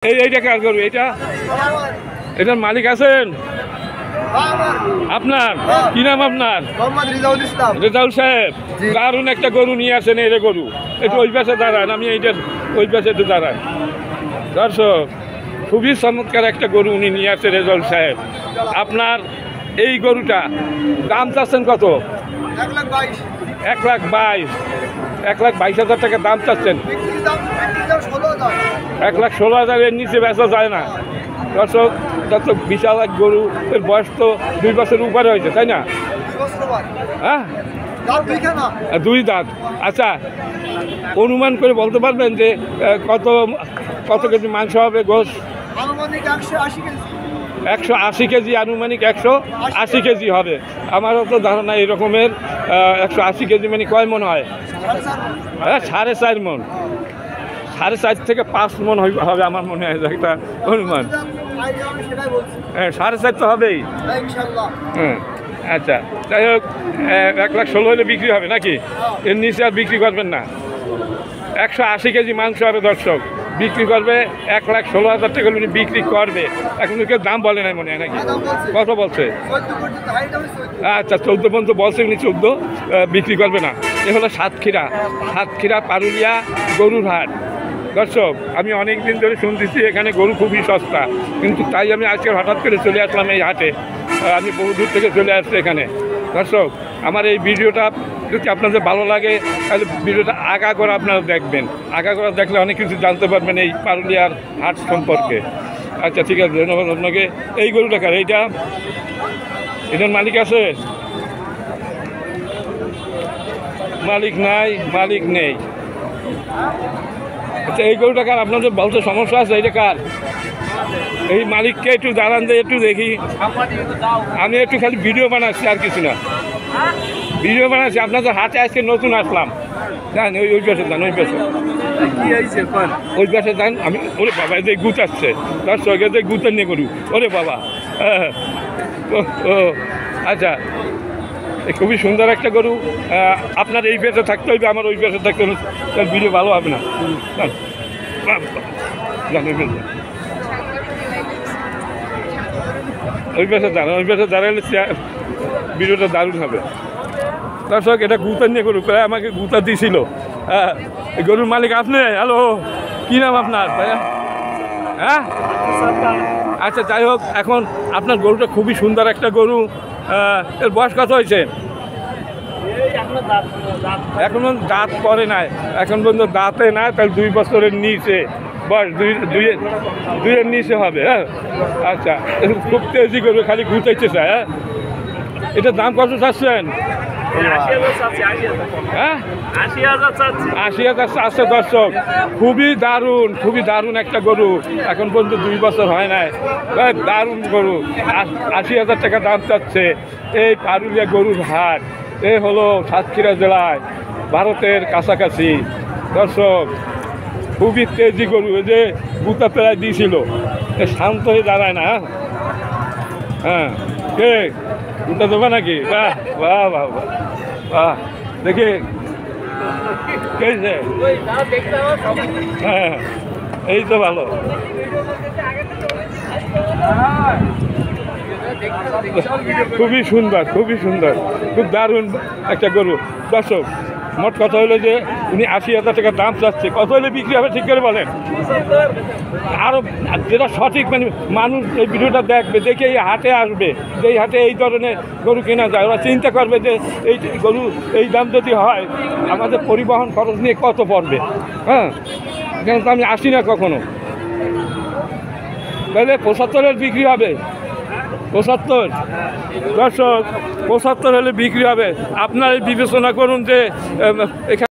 এইটা কার গরু? এটার মালিক আছেন আপনার? কি নাম আপনার? রেজাউল সাহেব। দারুণ একটা গরু নিয়ে আসেন। এই গরু একটু ওই পাশে দাঁড়ান, আমি এইটার ওই পাশে একটু দাঁড়ান। দর্শক, খুবই চমৎকার একটা গরু উনি নিয়ে আসছে রেজাউল সাহেব। আপনার এই গরুটা দাম চাচ্ছেন কত? 1,22,000। 1,22,000 টাকা দাম চাচ্ছেন। 1,16,000 এর নিচে বেচা যায় না। দর্শক, যত বিশাল এক গরু, এর বয়স তো 2 বছর উপরে হয়েছে, তাই না? হ্যাঁ, 2 দাঁত। আচ্ছা, অনুমান করে বলতে পারবেন যে কত কেজি মাংস হবে? গোশ 180 কেজি, আনুমানিক 180 কেজি হবে। আমারও তো ধারণা এই রকমের। 180 কেজি মানে কয় মন হয়? হ্যাঁ, 4.5 মন। 4.5 থেকে 5 মন হবে আমার মনে হয়, একটা অনুমান। হ্যাঁ, 4.5 তো হবেই। হ্যাঁ, আচ্ছা, যাই হোক, 1,16,000 হলে বিক্রি হবে নাকি? এর নিচে আর বিক্রি করবেন না? 180 কেজি মাংস হবে দর্শক, বিক্রি করবে 1,16,000 টাকা উনি বিক্রি করবে। এখন কেউ দাম বলে নাই মনে হয় নাকি? কত বলছে? আচ্ছা, 14 পর্যন্ত বলছে উনি, 14 বিক্রি করবে না। এ হলো সাতক্ষীরা পারুলিয়া গরুর হাট। দর্শক, আমি অনেক দিন ধরে শুনতেছি এখানে গরু খুবই সস্তা, কিন্তু তাই আমি আজকে হঠাৎ করে চলে আসলাম এই হাটে। আমি বহু দূর থেকে চলে আসছি এখানে। দর্শক, আমার এই ভিডিওটা যদি আপনাদের ভালো লাগে তাহলে ভিডিওটা আগাগোড়া আপনারা দেখবেন। আগাগোড়া দেখলে অনেক কিছু জানতে পারবেন এই পারুলিয়ার হাট সম্পর্কে। আচ্ছা, ঠিক আছে, ধন্যবাদ আপনাকে। এই গরুটা কার? এটার মালিক আছে? মালিক নেই। আচ্ছা, এই গরুটা কার? আপনাদের বলতে সমস্যা আছে? এইটা কার? এই মালিককে একটু দাঁড়ান, দিয়ে একটু দেখি। আমি একটু খালি ভিডিও বানাচ্ছি, আর কিছু না। ভিডিও বানাচ্ছি। আপনাদের হাটে আজকে নতুন আসলাম। যান ওই পাশে যান, ওই পাশে যান। আমি ওরে বাবা, এদের গুত আসছে। তার সঙ্গে যে গুতের নিয়ে করু, ওরে বাবা। ও আচ্ছা, খুবই সুন্দর একটা গরু। আপনার এই পেশে থাকতে হইবে, আমার ওই পেশে থাকতে হবে, তার ভিডিও ভালো হবে না। ওই পেশে দাঁড়ালে ভিডিওটা দারুণ হবে। দর্শক, এটা গুতার নিয়ে গরু, প্রায় আমাকে গুতা দিয়েছিল। হ্যাঁ, গরুর মালিক আপনি? হ্যালো, কি নাম আপনার? হ্যাঁ, আচ্ছা, যাই হোক, এখন আপনার গরুটা খুবই সুন্দর একটা গরু। এর বয়স কত হয়েছে? এখন দাঁত পরে নাই, এখন পর্যন্ত দাঁতে নাই, তাহলে 2 বছরের নিচে বয়স, 2-এর নিচে হবে। হ্যাঁ, আচ্ছা, খুব তেজি করবে, খালি ঘুরতেছে চায়। হ্যাঁ, এটার দাম কত চাচ্ছেন? 80,000 চাচ্ছে। দর্শক, খুবই দারুণ একটা গরু। এখন পর্যন্ত 2 বছর হয় নাই, দারুণ গরু। 80,000 টাকা দাম চাচ্ছে এই পারুলিয়া গরুর হাট। এ হলো সাতক্ষীরা জেলায়, ভারতের কাছাকাছি। দর্শক, খুবই তেজি গরু। এই যে গুতা প্রায় দিয়েছিল, শান্ত হয়ে দাঁড়ায় না। হ্যাঁ, কে গুতা দেবে নাকি? বাহ বাহ বাহ বাহ, দেখি হ্যাঁ, এই তো ভালো। খুবই সুন্দর, খুব দারুণ একটা গরু। দর্শক, মোট কথা হলো যে উনি 80,000 টাকা দাম চাচ্ছে। কত হলে বিক্রি হবে ঠিক করে বলেন? আরও যেটা সঠিক, মানে মানুষ এই ভিডিওটা দেখবে, দেখে এই হাটে আসবে, যে এই হাটে এই ধরনের গরু কেনা যায়। ওরা চিন্তা করবে যে এই গরু এই দাম যদি হয়, আমাদের পরিবহন খরচ নিয়ে কত পড়বে। হ্যাঁ, এখানে তো আমি আসি না কখনো। তাহলে 75-এর বিক্রি হবে। 75? দর্শক, 75 হলে বিক্রি হবে। আপনারা বিবেচনা করুন যে এখানে